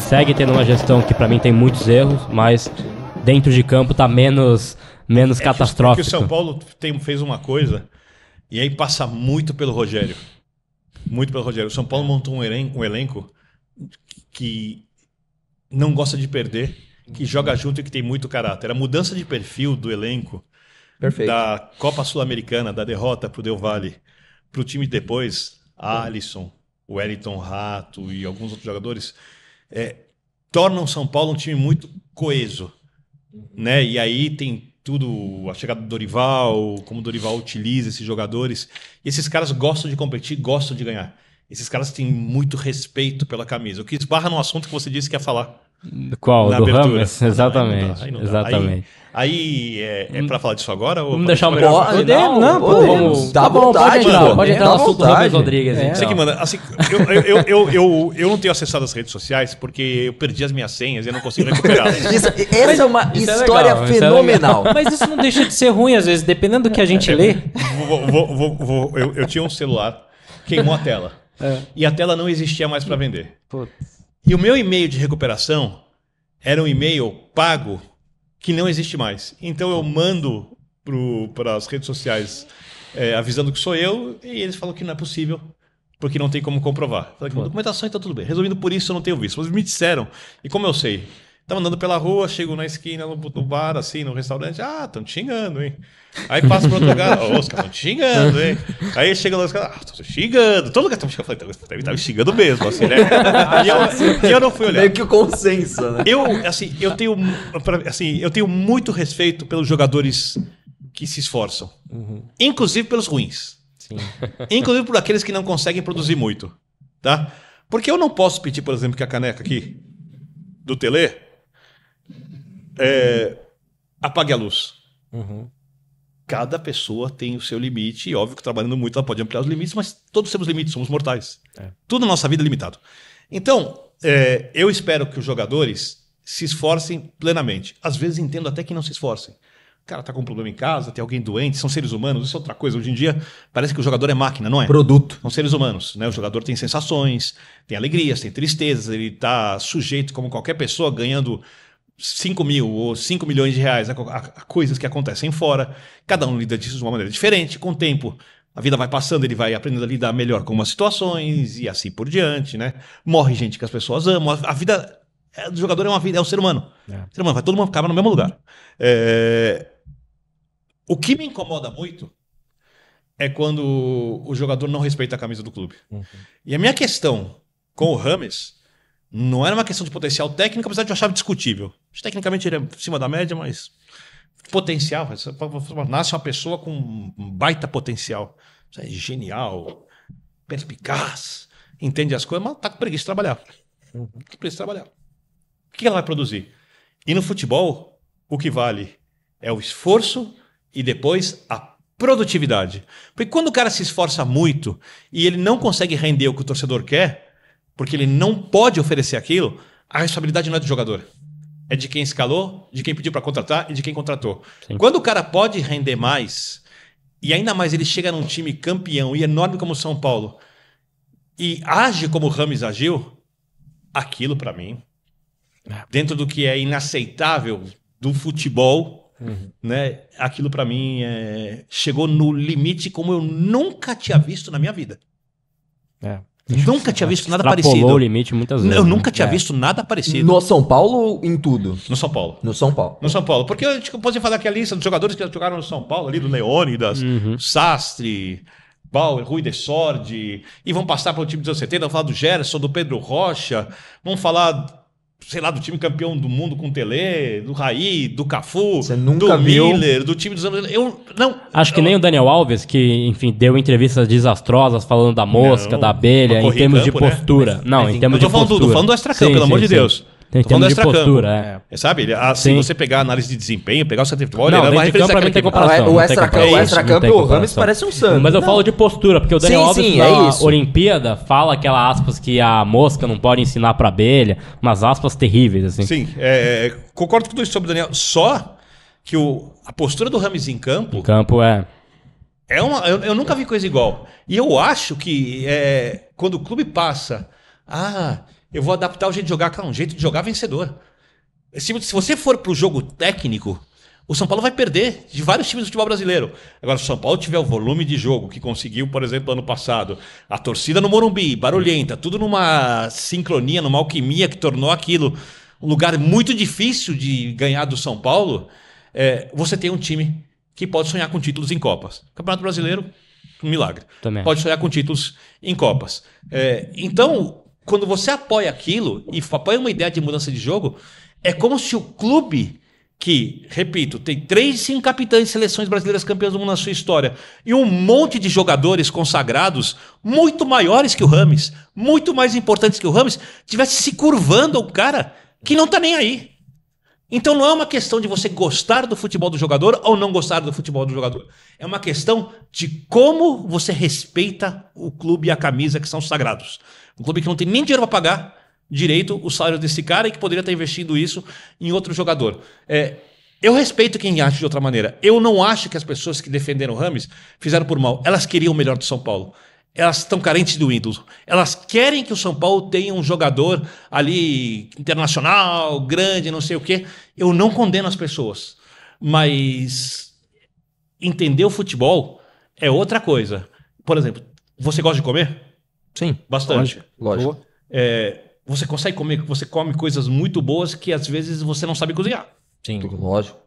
segue tendo uma gestão que pra mim tem muitos erros, mas dentro de campo tá menos catastrófico. Porque o São Paulo fez uma coisa e aí passa muito pelo Rogério. Muito pelo Rogério. O São Paulo montou um elenco que não gosta de perder, que joga junto e que tem muito caráter. A mudança de perfil do elenco, Perfeito. da Copa Sul-Americana, da derrota pro Del Valle, pro time depois, Alisson, o Wellington Rato e alguns outros jogadores, tornam o São Paulo um time muito coeso. Né? E aí tem tudo, a chegada do Dorival, como o Dorival utiliza esses jogadores. E esses caras gostam de competir, gostam de ganhar. Esses caras têm muito respeito pela camisa. O que esbarra no assunto que você disse que ia falar. Qual? Na Do abertura. Rames? Exatamente. Aí não dá. Exatamente. Aí é pra falar disso agora? Ou Vamos deixar o melhor. Podemos, Vamos. dá vontade, pode entrar no assunto do Rames Rodrigues. Você que manda. Assim, eu não tenho acessado as redes sociais porque eu perdi as minhas senhas e eu não consigo recuperá-las. Essa é uma história legal, fenomenal. Mas isso não deixa de ser ruim, às vezes, dependendo do que a gente lê. Eu tinha um celular, queimou a tela. E a tela não existia mais para vender. Putz. E o meu e-mail de recuperação era um e-mail pago que não existe mais. Então eu mando para as redes sociais avisando que sou eu e eles falam que não é possível porque não tem como comprovar. Falei que documentação então tudo bem. Resolvido por isso eu não tenho visto. Mas me disseram, e como eu sei? Tava andando pela rua, chego na esquina, no bar, assim, no restaurante. Ah, estão te xingando, hein? Aí passa para outro lugar. Os caras estão te xingando, hein? Aí chega lá, os caras, estão te xingando. Todo lugar estão me xingando. Eu falei, deve estar me xingando mesmo, assim, né? E eu não fui olhar. Meio que o consenso, né? Eu tenho muito respeito pelos jogadores que se esforçam. Inclusive pelos ruins. Sim. Inclusive por aqueles que não conseguem produzir muito. Tá? Porque eu não posso pedir, por exemplo, que a caneca aqui do Tele apague a luz. Cada pessoa tem o seu limite, e óbvio que trabalhando muito ela pode ampliar os limites, mas todos temos limites, somos mortais. Tudo na nossa vida é limitado. Então, eu espero que os jogadores se esforcem plenamente. Às vezes entendo até que não se esforcem. O cara tá com um problema em casa, tem alguém doente, são seres humanos, isso é outra coisa. Hoje em dia parece que o jogador é máquina, não é? Produto. São seres humanos, né? O jogador tem sensações, tem alegrias, tem tristezas, ele tá sujeito, como qualquer pessoa, ganhando 5 mil ou 5 milhões de reais a coisas que acontecem fora. Cada um lida disso de uma maneira diferente. Com o tempo, a vida vai passando, ele vai aprendendo a lidar melhor com umas situações e assim por diante, né? Morre gente que as pessoas amam. A vida do jogador é uma vida, é um ser humano. O ser humano vai todo mundo acabar no mesmo lugar. O que me incomoda muito é quando o jogador não respeita a camisa do clube. E a minha questão com o Rames não era uma questão de potencial técnico, apesar de eu achar discutível. Tecnicamente ele é acima da média, mas potencial. Nasce uma pessoa com um baita potencial. É genial, perspicaz, entende as coisas, mas tá com preguiça de trabalhar. O que ela vai produzir? E no futebol, o que vale é o esforço e depois a produtividade. Porque quando o cara se esforça muito e ele não consegue render o que o torcedor quer, porque ele não pode oferecer aquilo, a responsabilidade não é do jogador. É de quem escalou, de quem pediu para contratar e de quem contratou. Sim. Quando o cara pode render mais, e ainda mais ele chega num time campeão e enorme como o São Paulo, e age como o Rames agiu, aquilo para mim, dentro do que é inaceitável do futebol, né, aquilo para mim chegou no limite como eu nunca tinha visto na minha vida. Nunca tinha visto nada parecido. O limite muitas vezes. Eu nunca tinha visto nada parecido. No São Paulo ou em tudo? No São Paulo. No São Paulo. No São Paulo. Porque eu posso falar aqui a lista dos jogadores que jogaram no São Paulo, ali do Leônidas, Sastre, Bauer, Rui de Sordi, e vão passar para o time dos anos 70, vão falar do Gerson, do Pedro Rocha, vão falar, sei lá, do time campeão do mundo com o Tele, do Raí, do Cafu, do Miller, do time dos anos... Acho que nem o Daniel Alves, que, enfim, deu entrevistas desastrosas falando da mosca, da abelha, em termos de postura. Né? Não, em termos de postura. Tô falando do extracampo, pelo amor de Deus. Em termos de postura, Sabe? Se você pegar a análise de desempenho, pegar o centro de futebol, não, é uma referência pra mim tem comparação. O extracampo e o Rames parece um santo. Mas eu falo de postura, porque o Daniel Alves na Olimpíada fala aquela aspas que a mosca não pode ensinar pra abelha, umas aspas terríveis, assim. Sim, concordo com tudo isso sobre o Daniel. Só que a postura do Rames em campo... Eu nunca vi coisa igual. E eu acho que quando o clube passa... eu vou adaptar o jeito de jogar, um jeito de jogar vencedor. Se você for pro jogo técnico, o São Paulo vai perder de vários times do futebol brasileiro. Agora, se o São Paulo tiver o volume de jogo que conseguiu, por exemplo, ano passado, a torcida no Morumbi, barulhenta, tudo numa sincronia, numa alquimia que tornou aquilo um lugar muito difícil de ganhar do São Paulo, você tem um time que pode sonhar com títulos em Copas. Campeonato Brasileiro, um milagre. Também. Pode sonhar com títulos em Copas. Então, quando você apoia aquilo e apoia uma ideia de mudança de jogo, é como se o clube que, repito, tem 5 capitães de seleções brasileiras campeãs do mundo na sua história e um monte de jogadores consagrados muito maiores que o Rames, muito mais importantes que o Rames, tivesse se curvando ao cara que não tá nem aí. Então não é uma questão de você gostar do futebol do jogador ou não gostar do futebol do jogador. É uma questão de como você respeita o clube e a camisa, que são sagrados. Um clube que não tem nem dinheiro para pagar direito o salário desse cara e que poderia estar investindo isso em outro jogador. Eu respeito quem acha de outra maneira. Eu não acho que as pessoas que defenderam o Rames fizeram por mal. Elas queriam o melhor do São Paulo. Elas estão carentes do ídolo. Elas querem que o São Paulo tenha um jogador ali internacional, grande, não sei o quê. Eu não condeno as pessoas. Mas entender o futebol é outra coisa. Por exemplo, você gosta de comer? Sim. Bastante. Lógico. Você consegue comer, você come coisas muito boas que às vezes você não sabe cozinhar. Sim, lógico.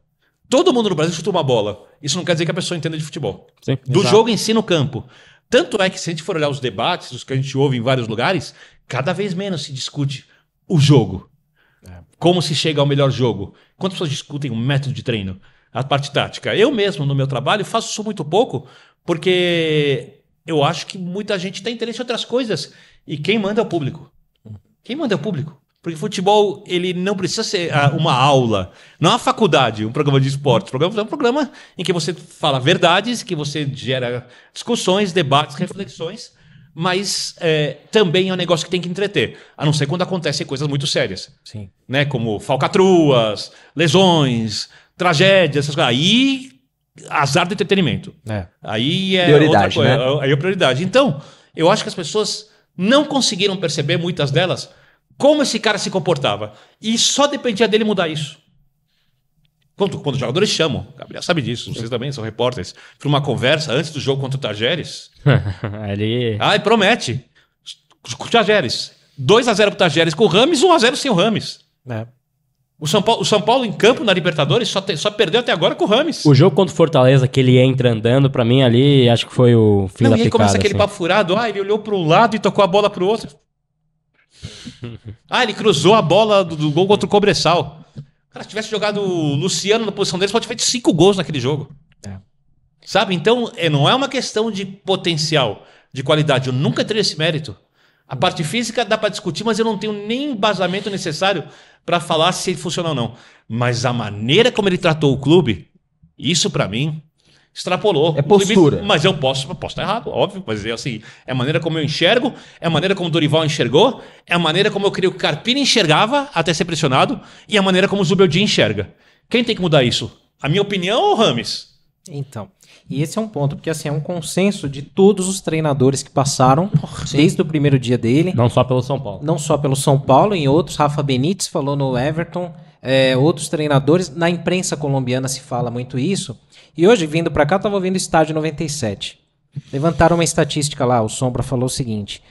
Todo mundo no Brasil chuta uma bola. Isso não quer dizer que a pessoa entenda de futebol. Sim, do jogo em si no campo. Tanto é que se a gente for olhar os debates, os que a gente ouve em vários lugares, cada vez menos se discute o jogo. Como se chega ao melhor jogo. Quantas pessoas discutem o método de treino, a parte tática? Eu mesmo, no meu trabalho, faço isso muito pouco, porque eu acho que muita gente tem interesse em outras coisas. E quem manda é o público. Quem manda é o público. Porque futebol, ele não precisa ser uma aula, não é uma faculdade, um programa de esportes. É um programa em que você fala verdades, que você gera discussões, debates, reflexões, mas também é um negócio que tem que entreter, a não ser quando acontecem coisas muito sérias. Sim. Né? Como falcatruas, lesões, tragédias, essas coisas. Aí, azar do entretenimento. Aí é prioridade, outra coisa. né? Aí é prioridade. Então, eu acho que as pessoas não conseguiram perceber, muitas delas, como esse cara se comportava. E só dependia dele mudar isso. Quando os jogadores chamam, o Gabriel sabe disso, vocês também são repórteres, para uma conversa antes do jogo contra o Tajeres. Ele... E promete. Com o Tajeres. 2-0 pro Tajeres com o Rames, 1-0 sem o Rames. O São Paulo em campo na Libertadores só perdeu até agora com o Rames. O jogo contra o Fortaleza, que ele entra andando, pra mim ali, acho que foi o fim da picada. E aí começa aquele papo furado, ele olhou para um lado e tocou a bola pro outro. Ele cruzou a bola do gol contra o Cobressal. Cara, se tivesse jogado o Luciano na posição dele, pode ter feito 5 gols naquele jogo. Sabe? Então, não é uma questão de potencial, de qualidade. Eu nunca teria esse mérito. A parte física dá para discutir, mas eu não tenho nem embasamento necessário para falar se ele funciona ou não. Mas a maneira como ele tratou o clube, isso para mim extrapolou. É postura. Mas eu posso estar errado, óbvio. Mas assim, é a maneira como eu enxergo, é a maneira como o Dorival enxergou, é a maneira como eu creio que o Carpini enxergava até ser pressionado e a maneira como o Zubeldia enxerga. Quem tem que mudar isso? A minha opinião ou o Rames? Então, e esse é um ponto, porque assim, é um consenso de todos os treinadores que passaram desde o primeiro dia dele. Não só pelo São Paulo. Não só pelo São Paulo, em outros, Rafa Benítez falou no Everton, outros treinadores, na imprensa colombiana se fala muito isso. E hoje, vindo pra cá, eu tava ouvindo o Estádio 97. Levantaram uma estatística lá, o Sombra falou o seguinte: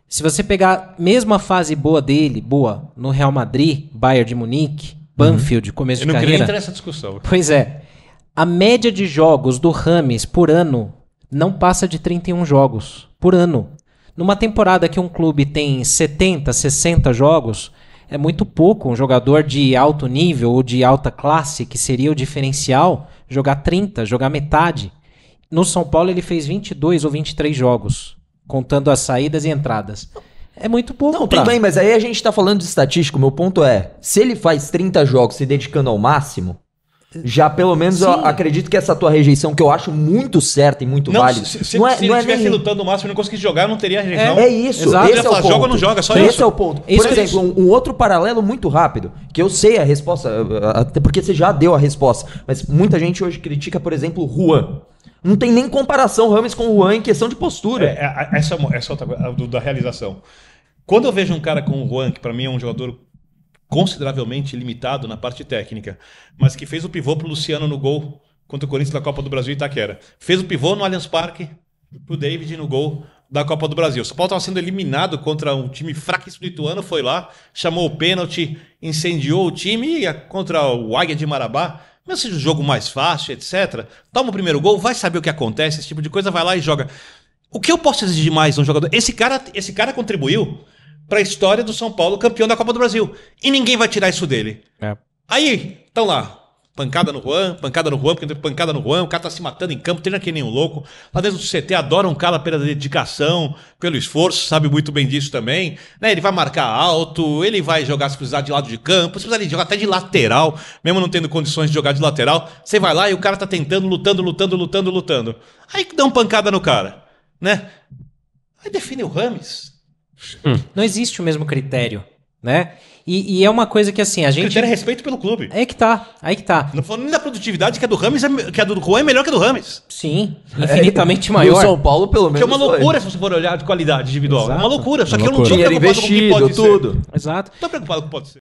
se você pegar mesmo a fase boa dele, no Real Madrid, Bayern de Munique, Banfield, começo de carreira... Eu não queria entrar nessa discussão. Pois é. A média de jogos do Rames por ano não passa de 31 jogos por ano. Numa temporada que um clube tem 70, 60 jogos, é muito pouco um jogador de alto nível ou de alta classe, que seria o diferencial, jogar 30, jogar metade. No São Paulo ele fez 22 ou 23 jogos, contando as saídas e entradas. É muito pouco. Não, tudo bem, mas aí a gente tá falando de estatística. O meu ponto é, se ele faz 30 jogos se dedicando ao máximo, já pelo menos eu acredito que essa tua rejeição, que eu acho muito certa e muito válida... Se ele estivesse lutando no máximo e não conseguisse jogar, eu não teria rejeição. É isso. Exato. Esse é o ponto. Joga ou não joga, só esse isso. É o ponto. Por exemplo, um outro paralelo muito rápido, que eu sei a resposta, até porque você já deu a resposta, mas muita gente hoje critica, por exemplo, o Juan. Não tem nem comparação Rames com o Juan em questão de postura. Essa outra coisa, da realização. Quando eu vejo um cara como o Juan, que para mim é um jogador consideravelmente limitado na parte técnica, mas que fez o pivô pro Luciano no gol contra o Corinthians da Copa do Brasil e Itaquera. Fez o pivô no Allianz Parque pro David no gol da Copa do Brasil. O São Paulo estava sendo eliminado contra um time fraquíssimo do Ituano, foi lá, chamou o pênalti, incendiou o time e contra o Águia de Marabá. Mesmo seja o jogo mais fácil, etc. Toma o primeiro gol, vai saber o que acontece, esse tipo de coisa, vai lá e joga. O que eu posso exigir mais de um jogador? Esse cara contribuiu para a história do São Paulo campeão da Copa do Brasil. E ninguém vai tirar isso dele. Aí, estão lá. Pancada no Juan, porque pancada no Juan, o cara tá se matando em campo, treina que nem um louco. Lá dentro do CT adoram um cara pela dedicação, pelo esforço, sabe muito bem disso também. Né? Ele vai marcar alto, ele vai jogar se precisar de lado de campo, se precisar de jogar até de lateral, mesmo não tendo condições de jogar de lateral. Você vai lá e o cara tá tentando, lutando. Aí dá uma pancada no cara, né? Aí define o Rames. Não existe o mesmo critério, né? E é uma coisa que assim, a gente... critério é respeito pelo clube. Aí que tá. Não falando nem da produtividade, que a do Rames, que a do Juan é melhor que a do Rames. Sim, infinitamente maior. O São Paulo, pelo menos. Que é uma loucura se você for olhar de qualidade individual. Exato. É uma loucura. Só que dinheiro investido, tudo. Exato. Não tô preocupado com o que pode ser.